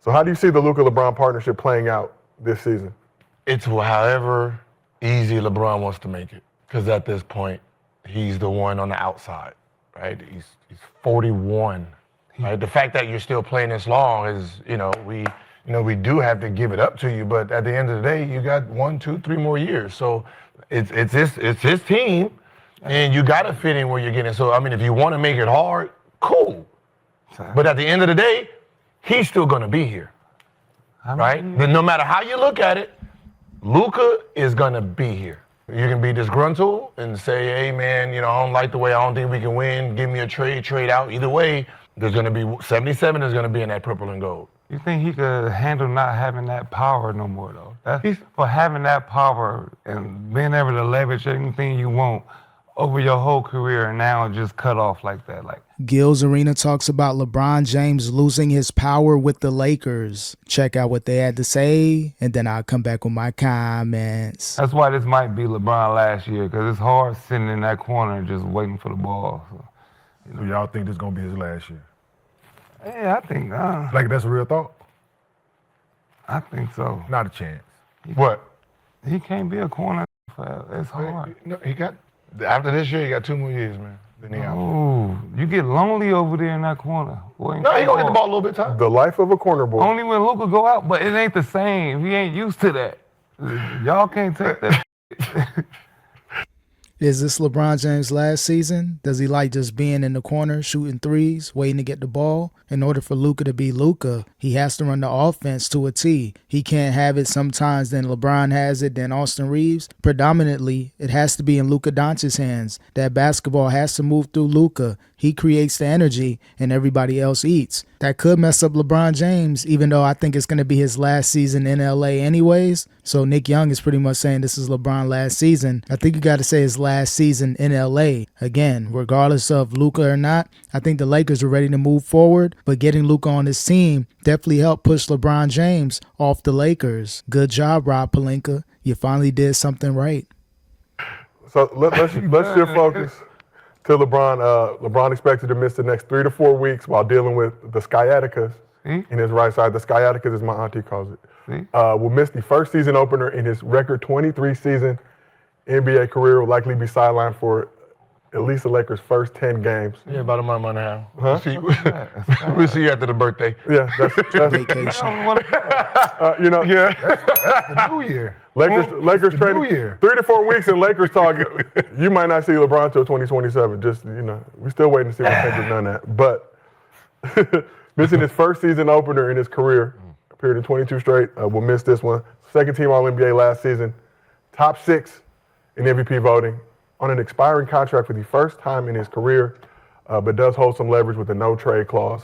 So how do you see the Luka-LeBron partnership playing out this season? It's however easy LeBron wants to make it. Because at this point, he's the one on the outside, right? He's 41, right? The fact that you're still playing this long is, we do have to give it up to you, but at the end of the day, you got 1, 2, 3 more years. So it's his team, and you got to fit in where you're getting. So, I mean, if you want to make it hard, cool. But at the end of the day, he's still going to be here, right? Then no matter how you look at it, Luka is going to be here. You can be disgruntled and say, hey, man, I don't like the way, I don't think we can win. Give me a trade out. Either way, there's going to be 77 is going to be in that purple and gold. You think he could handle not having that power no more, though? For having that power and being able to leverage anything you want over your whole career and now just cut off like that. Gil's Arena talks about LeBron James losing his power with the Lakers. Check out what they had to say, and then I'll come back with my comments. That's why this might be LeBron last year, because it's hard sitting in that corner just waiting for the ball. So y'all think this is going to be his last year? Yeah, I think. Like that's a real thought? I think so. Not a chance. What? He can't be a corner forever. It's hard. No, after this year, he got 2 more years, man. Then he out. Oh, you get lonely over there in that corner. Boy, No, he gonna get the ball a little bit time. The life of a corner boy. Only when Luka go out, but it ain't the same. He ain't used to that. Y'all can't take that. Is this LeBron James' last season? Does he like just being in the corner, shooting threes, waiting to get the ball? In order for Luka to be Luka, he has to run the offense to a T. He can't have it sometimes, then LeBron has it, then Austin Reeves. Predominantly, it has to be in Luka Doncic's hands. That basketball has to move through Luka. He creates the energy, and everybody else eats. That could mess up LeBron James, even though I think it's going to be his last season in LA anyways. So Nick Young is pretty much saying this is LeBron's last season. I think you got to say his last season in LA. Again, regardless of Luka or not, I think the Lakers are ready to move forward, but getting Luka on his team definitely helped push LeBron James off the Lakers. Good job, Rob Pelinka. You finally did something right. So let's shift focus to LeBron. LeBron expected to miss the next 3 to 4 weeks while dealing with the sciaticas in his right side. The sciaticas, as my auntie calls it. Will miss the first season opener in his record 23-season NBA career. Will likely be sidelined for at least the Lakers' first 10 games. Yeah, about a month and a half. Huh? We'll see you after the birthday. Yeah, that's Vacation. That's the new year. Lakers training 3 to 4 weeks in Lakers talk. You might not see LeBron till 2027. Just we're still waiting to see what Kendrick done that. But missing his first season opener in his career, appeared in 22 straight. Will miss this one. Second team All-NBA last season. Top 6 in MVP voting. On an expiring contract for the first time in his career, but does hold some leverage with a no-trade clause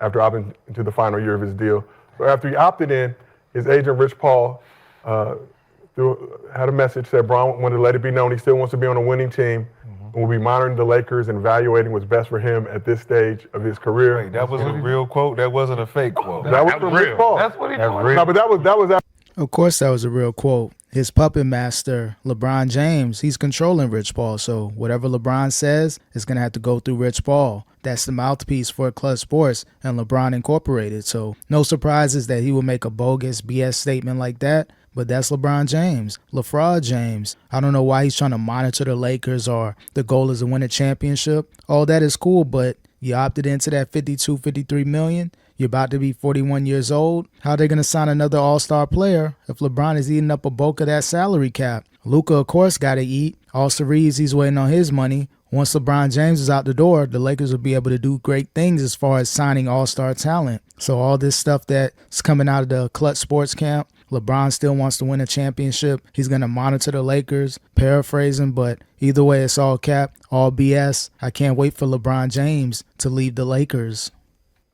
after opting into the final year of his deal. So after he opted in, his agent, Rich Paul, had a message, said Bron wanted to let it be known he still wants to be on a winning team and will be monitoring the Lakers and evaluating what's best for him at this stage of his career. Wait, that was a real quote? That wasn't a fake quote? That was from Rich Paul. That's what he That's told real. me. No, but that was Of course that was a real quote. His puppet master, LeBron James, he's controlling Rich Paul. So whatever LeBron says is going to have to go through Rich Paul. That's the mouthpiece for Clutch Sports and LeBron Incorporated. So no surprises that he will make a bogus BS statement like that. But that's LeBron James, LeFraud James. I don't know why he's trying to monitor the Lakers or the goal is to win a championship. All that is cool, but you opted into that $52, $53 million. You're about to be 41 years old. How are they going to sign another all-star player if LeBron is eating up a bulk of that salary cap? Luka, of course, got to eat. Austin Reeves, he's waiting on his money. Once LeBron James is out the door, the Lakers will be able to do great things as far as signing all-star talent. So all this stuff that's coming out of the Clutch Sports camp, LeBron still wants to win a championship. He's going to monitor the Lakers, paraphrasing, but either way, it's all cap, all BS. I can't wait for LeBron James to leave the Lakers.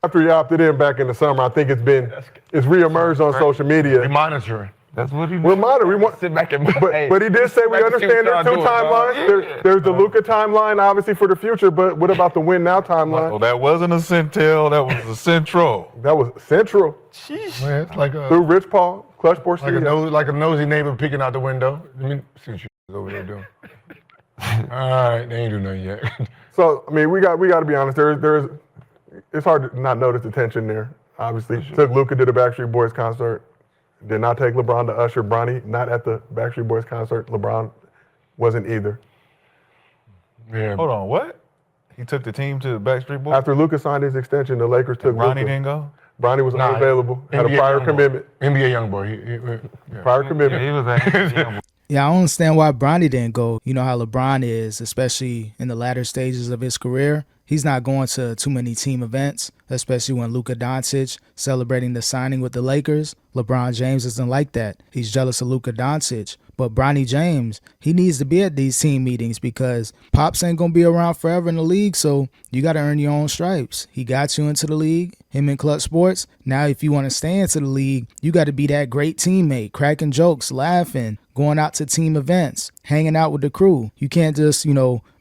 after he opted in back in the summer. I think it's reemerged on social media. We're monitoring. That's what he We're monitoring. We want, Sit back and but he did say we understand there's two timelines. There's the Luka timeline, obviously, for the future, but what about the win now timeline? Well, that wasn't a Centel, that was a Central. That was central. Man, it's like Through Rich Paul, Clutch Sports. like a nosy neighbor peeking out the window. Let me see what you over there doing. All right, they ain't do nothing yet. So I mean, we got to be honest. It's hard to not notice the tension there. obviously. Took Luka to the Backstreet Boys concert. Did not take LeBron to usher Bronny, not at the Backstreet Boys concert. LeBron wasn't either. Yeah. Hold on, what? He took the team to the Backstreet Boys? After Luka signed his extension, the Lakers took Bronny Luka. didn't go? Bronny was Nah, unavailable, had a NBA prior Youngboy. commitment. NBA Youngboy. Prior Yeah, commitment. he was at Yeah, I don't understand why Bronny didn't go. You know how LeBron is, especially in the latter stages of his career. He's not going to too many team events, especially when Luka Doncic celebrating the signing with the Lakers. LeBron James isn't like that. He's jealous of Luka Doncic. But Bronny James, he needs to be at these team meetings because Pops ain't going to be around forever in the league, so you got to earn your own stripes. He got you into the league, him in Clutch Sports. Now, if you want to stay into the league, you got to be that great teammate, cracking jokes, laughing, going out to team events, hanging out with the crew. You can't just,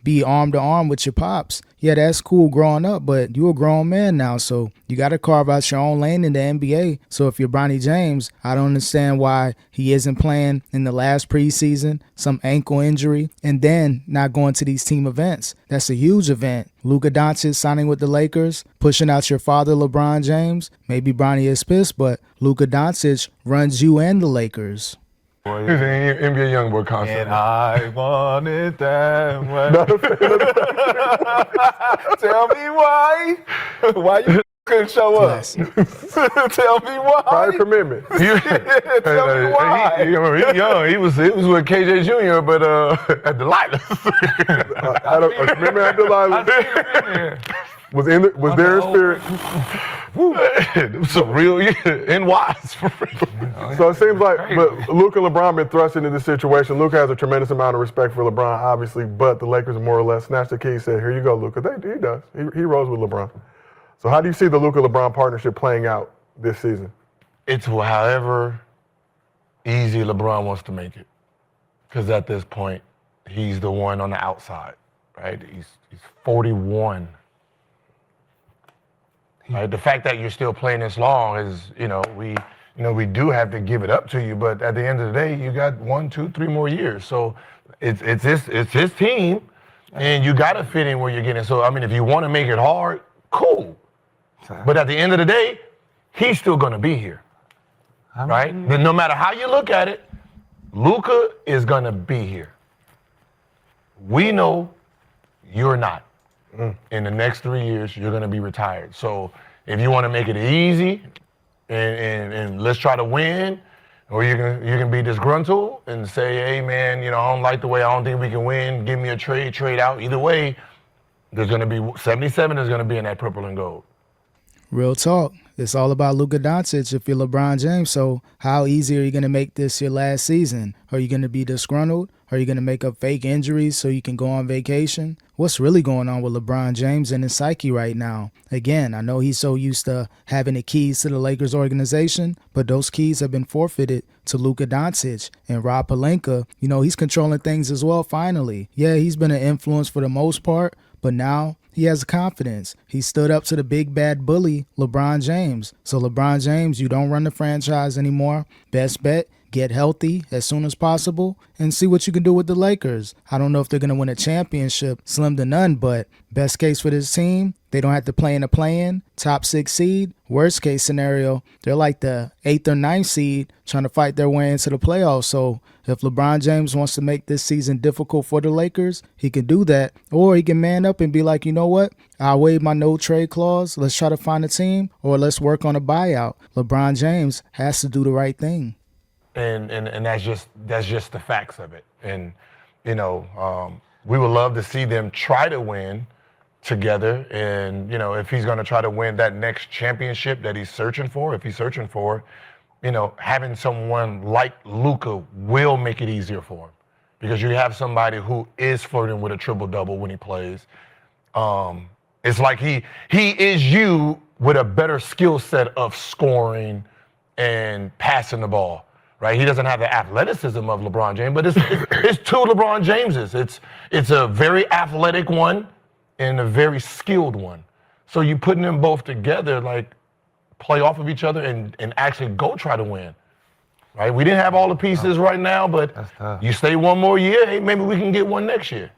be arm to arm with your pops. Yeah, that's cool growing up, but you're a grown man now, so you got to carve out your own lane in the NBA. So if you're Bronny James, I don't understand why he isn't playing in the last preseason, some ankle injury, and then not going to these team events. That's a huge event. Luka Doncic signing with the Lakers, pushing out your father, LeBron James. Maybe Bronny is pissed, but Luka Doncic runs you and the Lakers. He was in the NBA Youngboy concert. And I want it that way. Tell me why. Why you couldn't show up? Classic. Tell me why. Prior commitment. Tell me why. He young. He was with KJ Jr., but at Delilah's. Had a commitment at Delilah. Was there in spirit. It was some real NYs for real. So it seems like, but Luka and LeBron been thrust into this situation. Luka has a tremendous amount of respect for LeBron, obviously, but the Lakers more or less snatched the key, said, "Here you go, Luka." He does. He rolls with LeBron. So how do you see the Luka-LeBron partnership playing out this season? It's however easy LeBron wants to make it, because at this point, he's the one on the outside, right? He's 41. Right? The fact that you're still playing this long is, we do have to give it up to you, but at the end of the day, you got 1, 2, 3 more years. So it's his team, and you got to fit in where you're getting. So, if you want to make it hard, cool. But at the end of the day, he's still going to be here, right? Then no matter how you look at it, Luka is going to be here. We know you're not. In the next 3 years, you're going to be retired. So if you want to make it easy and let's try to win, or you can be disgruntled and say, hey, man, I don't like the way, I don't think we can win. Give me a trade out. Either way, there's going to be 77 is going to be in that purple and gold. Real talk. It's all about Luka Doncic if you're LeBron James. So how easy are you going to make this your last season? Are you going to be disgruntled? Are you going to make up fake injuries so you can go on vacation? What's really going on with LeBron James and his psyche right now? Again, I know he's so used to having the keys to the Lakers organization, but those keys have been forfeited to Luka Doncic and Rob Pelinka. He's controlling things as well finally. Yeah, he's been an influence for the most part, but now he has confidence. He stood up to the big bad bully, LeBron James. So LeBron James, you don't run the franchise anymore. Best bet, get healthy as soon as possible and see what you can do with the Lakers. I don't know if they're going to win a championship, slim to none, but best case for this team, they don't have to play in a play-in, top 6 seed. Worst case scenario, they're like the 8th or 9th seed trying to fight their way into the playoffs. So if LeBron James wants to make this season difficult for the Lakers, he can do that. Or he can man up and be like, you know what? I'll waive my no trade clause. Let's try to find a team, or let's work on a buyout. LeBron James has to do the right thing. And that's just the facts of it. And we would love to see them try to win together. And if he's going to try to win that next championship that he's searching for, having someone like Luka will make it easier for him, because you have somebody who is flirting with a triple double when he plays. It's like he is you with a better skill set of scoring and passing the ball. Right, he doesn't have the athleticism of LeBron James, but it's two LeBron Jameses. It's a very athletic one and a very skilled one. So you putting them both together, like play off of each other and actually go try to win. Right, we didn't have all the pieces right now, but you stay one more year, hey, maybe we can get one next year.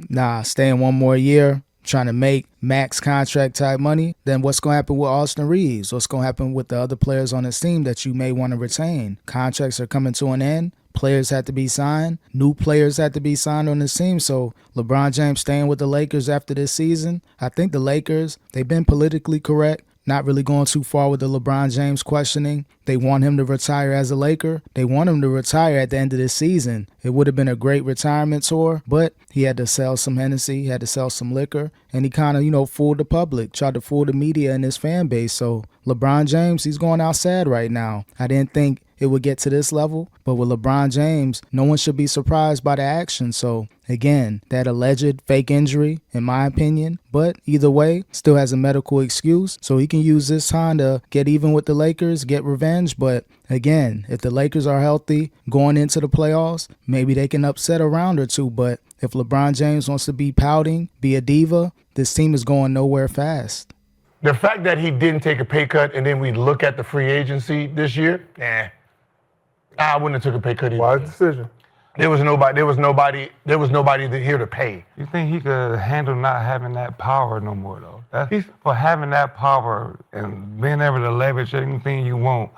Nah, staying one more year, trying to make max contract type money, then what's going to happen with Austin Reeves? What's going to happen with the other players on his team that you may want to retain? Contracts are coming to an end. Players had to be signed. New players had to be signed on this team. So LeBron James staying with the Lakers after this season, I think the Lakers, they've been politically correct. Not really going too far with the LeBron James questioning. They want him to retire as a Laker. They want him to retire at the end of this season. It would have been a great retirement tour, but he had to sell some Hennessy, he had to sell some liquor, and he kind of, fooled the public, tried to fool the media and his fan base. So LeBron James, he's going out sad right now. I didn't think it would get to this level, but with LeBron James, no one should be surprised by the action. So again, that alleged fake injury, in my opinion, but either way, still has a medical excuse. So he can use this time to get even with the Lakers, get revenge. But again, if the Lakers are healthy going into the playoffs, maybe they can upset a round or two. But if LeBron James wants to be pouting, be a diva, this team is going nowhere fast. The fact that he didn't take a pay cut and then we look at the free agency this year, I wouldn't have took a pay cut either. Wise decision. There was nobody here to pay. You think he could handle not having that power no more, though? For having that power and being able to leverage anything you want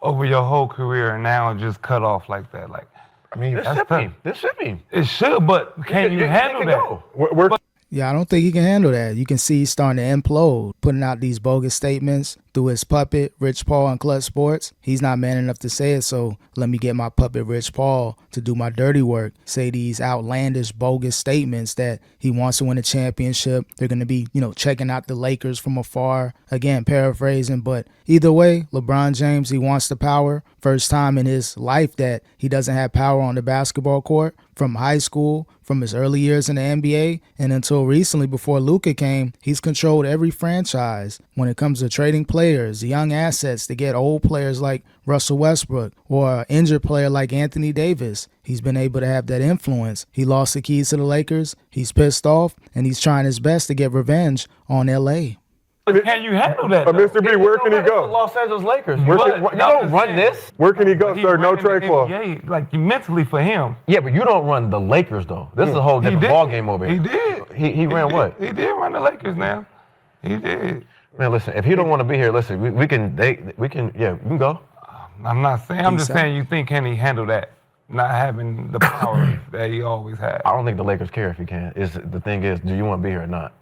over your whole career and now just cut off like that. Like, I mean, this should be. It should, but can you handle that? Yeah, I don't think he can handle that. You can see he's starting to implode, putting out these bogus statements through his puppet, Rich Paul, on Clutch Sports. He's not man enough to say it, so let me get my puppet, Rich Paul, to do my dirty work, say these outlandish, bogus statements that he wants to win a championship. They're going to be, checking out the Lakers from afar. Again, paraphrasing, but either way, LeBron James, he wants the power. First time in his life that he doesn't have power on the basketball court. From high school, from his early years in the NBA, and until recently before Luka came, he's controlled every franchise when it comes to trading players, young assets to get old players like Russell Westbrook or an injured player like Anthony Davis. He's been able to have that influence. He lost the keys to the Lakers. He's pissed off, and he's trying his best to get revenge on L.A. Can you handle that? Mr. B, where can he go? Los Angeles Lakers. You don't run this. Where can he go, sir? No trade clause. Yeah, like mentally for him. Yeah, but you don't run the Lakers though. This is a whole different ball game over here. He did. He ran what? He did run the Lakers now. He did. Man, listen. If he don't want to be here, listen. We can go. I'm not saying. I'm just saying. You think can he handle that? Not having the power that he always had. I don't think the Lakers care if he can. The thing is, do you want to be here or not?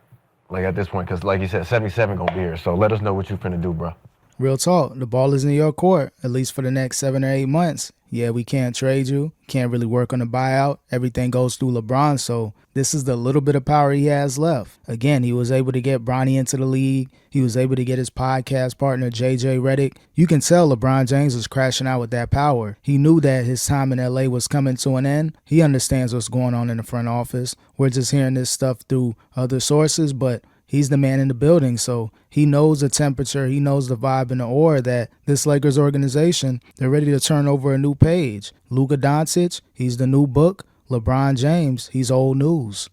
Like at this point, because like you said, 77 gonna be here. So let us know what you finna do, bro. Real talk. The ball is in your court, at least for the next 7 or 8 months. Yeah, we can't trade you. Can't really work on the buyout. Everything goes through LeBron. So this is the little bit of power he has left. Again, he was able to get Bronny into the league. He was able to get his podcast partner, JJ Redick. You can tell LeBron James was crashing out with that power. He knew that his time in LA was coming to an end. He understands what's going on in the front office. We're just hearing this stuff through other sources, but he's the man in the building, so he knows the temperature, he knows the vibe and the aura that this Lakers organization, they're ready to turn over a new page. Luka Doncic, he's the new book. LeBron James, he's old news.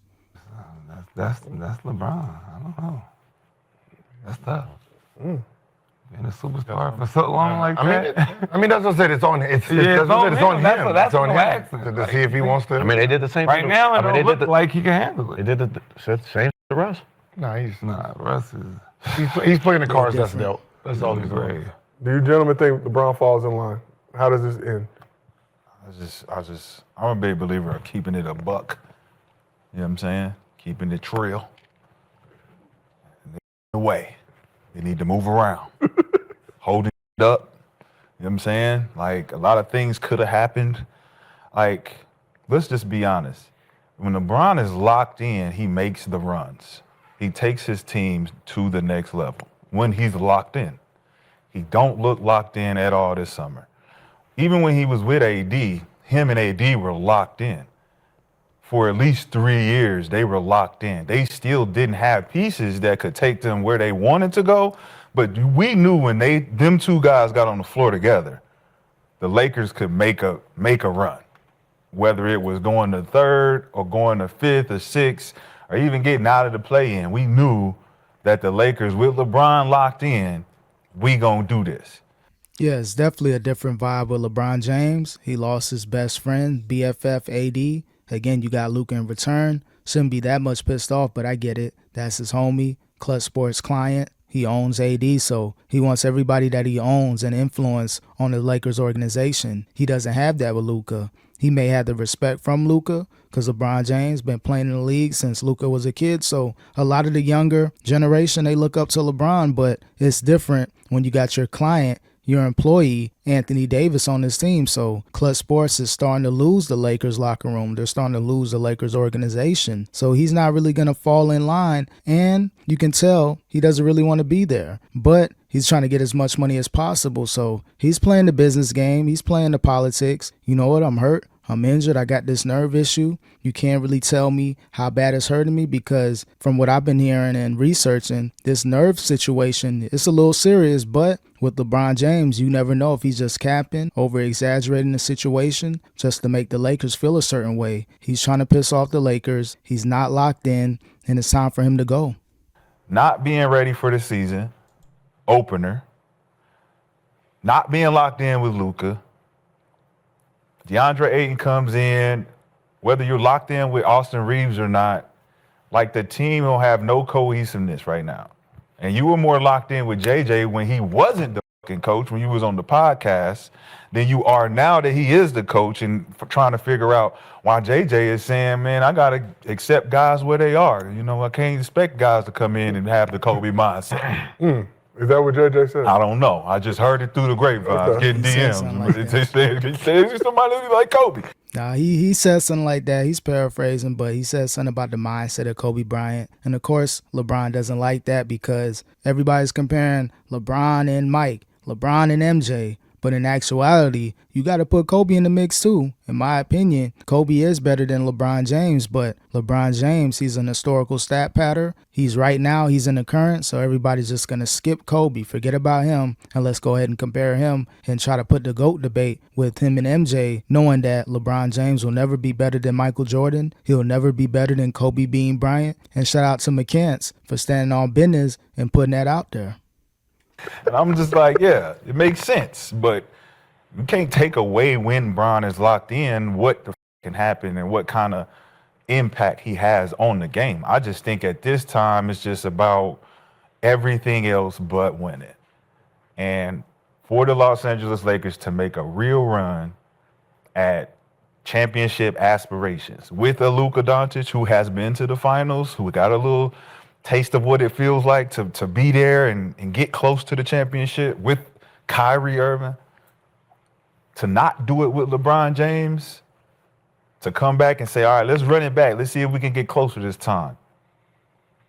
That's LeBron. I don't know. That's tough. Being a superstar for so long like that. I mean, that's what I said. It's on. It's on him. That's on him. To see if he wants to. I mean, they did the same. Right thing. now, it don't look like he can handle They it. did the same to Russ. Russ is. He's playing the cards that's dealt. That's all he's doing. Do you gentlemen think LeBron falls in line? How does this end? I'm a big believer of keeping it a buck. You know what I'm saying? Keeping it real. Away. They need to move around. Holding it up. You know what I'm saying? Like, a lot of things could have happened. Like, let's just be honest. When LeBron is locked in, he makes the runs. He takes his teams to the next level when he's locked in. He don't look locked in at all this summer. Even when he was with AD, him and AD were locked in. For at least 3 years, they were locked in. They still didn't have pieces that could take them where they wanted to go, but we knew when them two guys got on the floor together, the Lakers could make a run. Whether it was going to third or going to fifth or sixth or even getting out of the play-in, we knew that the Lakers, with LeBron locked in, we gonna do this. Yeah, it's definitely a different vibe with LeBron James. He lost his best friend, BFF AD. Again, you got Luka in return. Shouldn't be that much pissed off, but I get it. That's his homie. Clutch Sports client. He owns AD, so he wants everybody that he owns and influence on the Lakers organization. He doesn't have that with Luka. He may have the respect from Luka because LeBron James been playing in the league since Luka was a kid. So a lot of the younger generation, they look up to LeBron, but it's different when you got your client, your employee, Anthony Davis on this team. So Clutch Sports is starting to lose the Lakers locker room. They're starting to lose the Lakers organization. So he's not really going to fall in line. And you can tell he doesn't really want to be there. But he's trying to get as much money as possible. So he's playing the business game. He's playing the politics. You know what? I'm hurt. I'm injured. I got this nerve issue. You can't really tell me how bad it's hurting me because from what I've been hearing and researching, this nerve situation, it's a little serious. But with LeBron James, you never know if he's just capping, over-exaggerating the situation just to make the Lakers feel a certain way. He's trying to piss off the Lakers. He's not locked in, and it's time for him to go. Not being ready for the season opener, not being locked in with Luka. DeAndre Ayton comes in, whether you're locked in with Austin Reeves or not, like the team will have no cohesiveness right now. And you were more locked in with JJ when he wasn't the fucking coach, when you was on the podcast, than you are now that he is the coach and trying to figure out why JJ is saying, man, I got to accept guys where they are. You know, I can't expect guys to come in and have the Kobe mindset. Is that what JJ said? I don't know. I just heard it through the grapevine, getting He said DMs. something like But that. he said somebody like Kobe. Nah, he said something like that. He's paraphrasing, but he said something about the mindset of Kobe Bryant. And of course, LeBron doesn't like that because everybody's comparing LeBron and Mike, LeBron and MJ. But in actuality, you got to put Kobe in the mix too. In my opinion, Kobe is better than LeBron James, but LeBron James, he's an historical stat pattern. He's right now, he's in the current, so everybody's just going to skip Kobe, forget about him, and let's go ahead and compare him and try to put the GOAT debate with him and MJ, knowing that LeBron James will never be better than Michael Jordan. He'll never be better than Kobe Bean Bryant. And shout out to McCants for standing on business and putting that out there. And I'm just like, yeah, it makes sense, but you can't take away when Bron is locked in what the can happen and what kind of impact he has on the game. I just think at this time it's just about everything else but winning. And for the Los Angeles Lakers to make a real run at championship aspirations with a Luka Doncic who has been to the finals, who got a little taste of what it feels like to be there and get close to the championship with Kyrie Irving, to not do it with LeBron James, to come back and say, all right, let's run it back. Let's see if we can get closer this time.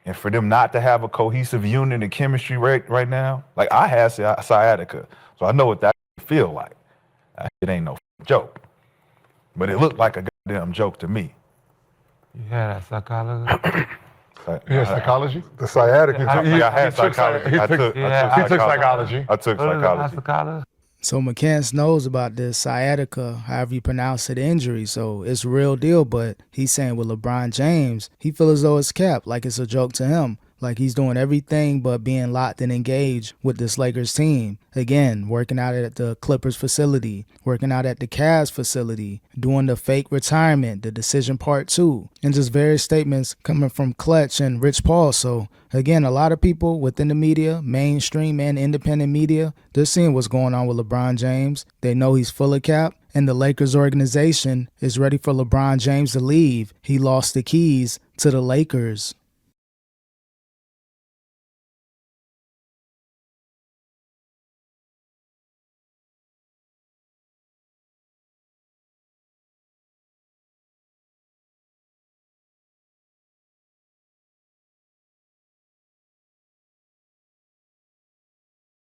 And for them not to have a cohesive unit and chemistry right now, like I had sciatica, so I know what that feel like. It ain't no joke. But it looked like a goddamn joke to me. You had that psychology? Yeah, psychology? The sciatic. I had psychology. I took psychology. I took psychology. So McCants knows about this sciatica, however you pronounce it, injury. So it's real deal, but he's saying with LeBron James, he feels as though it's capped, like it's a joke to him. Like he's doing everything but being locked and engaged with this Lakers team. Again, working out at the Clippers facility, working out at the Cavs facility, doing the fake retirement, the decision part 2, and just various statements coming from Clutch and Rich Paul. So again, a lot of people within the media, mainstream and independent media, they're seeing what's going on with LeBron James. They know he's full of cap. And the Lakers organization is ready for LeBron James to leave. He lost the keys to the Lakers.